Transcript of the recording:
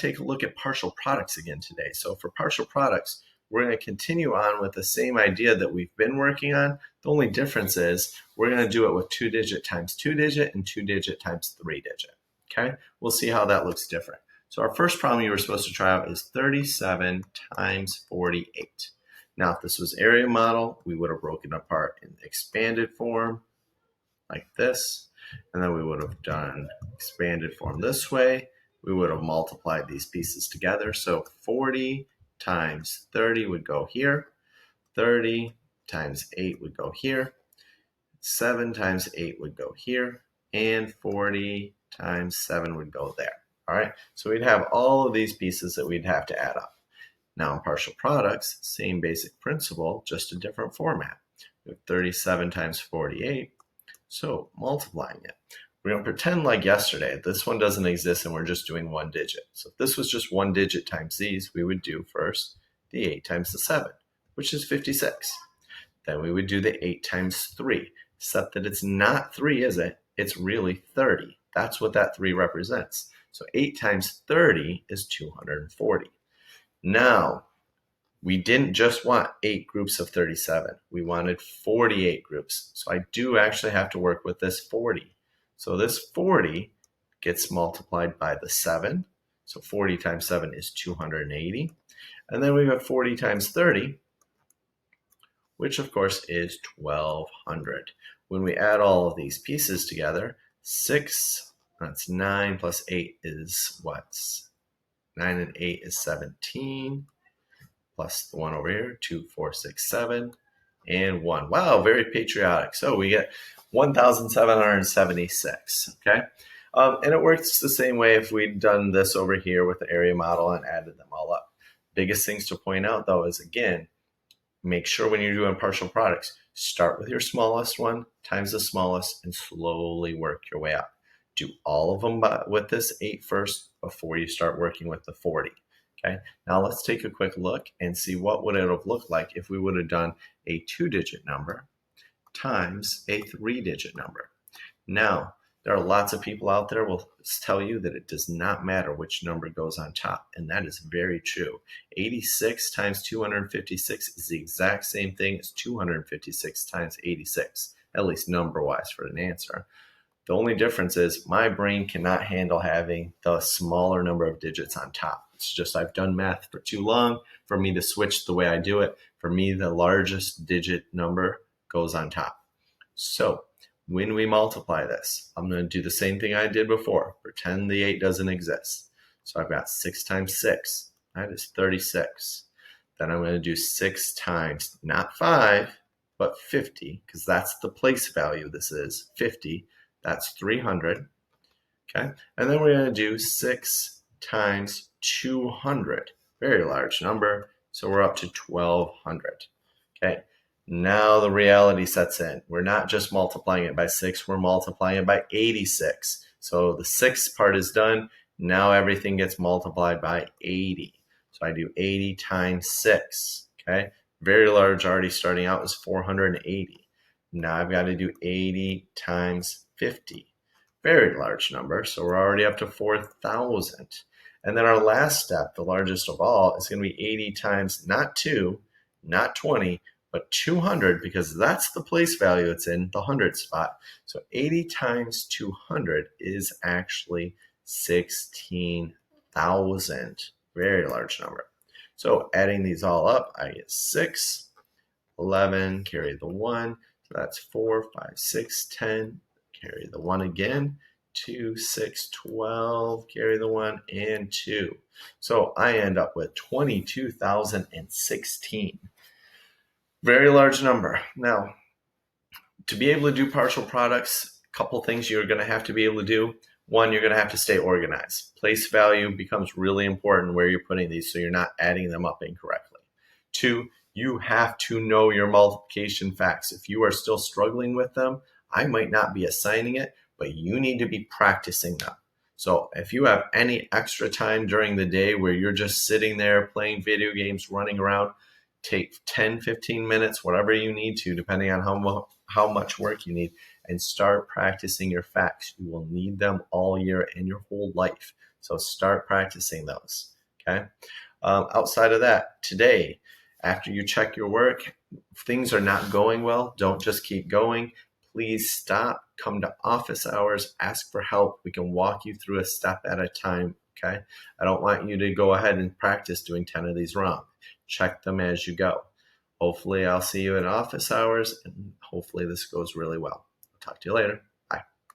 take a look at partial products again today. So for partial products, we're going to continue on with the same idea that we've been working on. The only difference is we're going to do it with 2-digit times 2-digit and 2-digit times 3-digit. Okay, we'll see how that looks different. So our first problem you were supposed to try out is 37 times 48. Now, if this was area model, we would have broken apart in expanded form like this, and then we would have done expanded form this way. We would have multiplied these pieces together. So 40 times 30 would go here. 30 times 8 would go here. 7 times 8 would go here. And 40 times 7 would go there. All right, so we'd have all of these pieces that we'd have to add up. Now in partial products, same basic principle, just a different format. We have 37 times 48, so multiplying it. We're going to pretend like yesterday this one doesn't exist and we're just doing 1 digit. So if this was just 1 digit times these, we would do first the 8 times the 7, which is 56. Then we would do the 8 times 3, except that it's not 3, is it? It's really 30. That's what that 3 represents. So 8 times 30 is 240. Now, we didn't just want 8 groups of 37. We wanted 48 groups. So I do actually have to work with this 40. So this 40 gets multiplied by the 7. So 40 times 7 is 280. And then we have 40 times 30, which of course is 1200. When we add all of these pieces together, 6, that's 9 plus 8 is what? 9 and 8 is 17, plus the 1 over here, 2, 4, 6, 7, and 1. Wow, very patriotic. So we get 1,776, okay? And it works the same way if we'd done this over here with the area model and added them all up. Biggest things to point out, though, is, again, make sure when you're doing partial products, start with your smallest one times the smallest and slowly work your way up. Do all of them with this 8 first before you start working with the 40. Okay, now let's take a quick look and see what would it have looked like if we would have done a 2-digit number times a 3-digit number. Now, there are lots of people out there will tell you that it does not matter which number goes on top, and that is very true. 86 times 256 is the exact same thing as 256 times 86, at least number-wise for an answer. The only difference is my brain cannot handle having the smaller number of digits on top. It's just I've done math for too long for me to switch the way I do it. For me, the largest digit number goes on top. So when we multiply this, I'm going to do the same thing I did before. Pretend the 8 doesn't exist. So I've got 6 times 6. That is 36. Then I'm going to do 6 times, not 5, but 50, because that's the place value this is, 50. That's 300, okay? And then we're going to do 6 times 200, very large number, so we're up to 1200, okay? Now the reality sets in. We're not just multiplying it by 6, we're multiplying it by 86. So the 6 part is done, now everything gets multiplied by 80. So I do 80 times 6, okay? Very large already starting out is 480. Now I've got to do 80 times 50. Very large number, so we're already up to 4,000. And then our last step, the largest of all, is going to be 80 times not 2, not 20, but 200, because that's the place value it's in, the 100 spot. So 80 times 200 is actually 16,000. Very large number. So adding these all up, I get 6, 11, carry the 1. So that's 4, 5, 6, 10, carry the 1 again. 2, 6, 12, carry the 1, and 2. So I end up with 22,016. Very large number. Now, to be able to do partial products, a couple things you're going to have to be able to do. One, you're going to have to stay organized. Place value becomes really important where you're putting these so you're not adding them up incorrectly. 2, you have to know your multiplication facts. If you are still struggling with them, I might not be assigning it, but you need to be practicing them. So if you have any extra time during the day where you're just sitting there playing video games, running around, take 10, 15 minutes, whatever you need to, depending on how much work you need, and start practicing your facts. You will need them all year and your whole life. So start practicing those. Okay. Outside of that, today, after you check your work, if things are not going well, don't just keep going. Please stop, come to office hours, ask for help. We can walk you through a step at a time. Okay. I don't want you to go ahead and practice doing 10 of these wrong. Check them as you go. Hopefully, I'll see you in office hours, and hopefully, this goes really well. I'll talk to you later.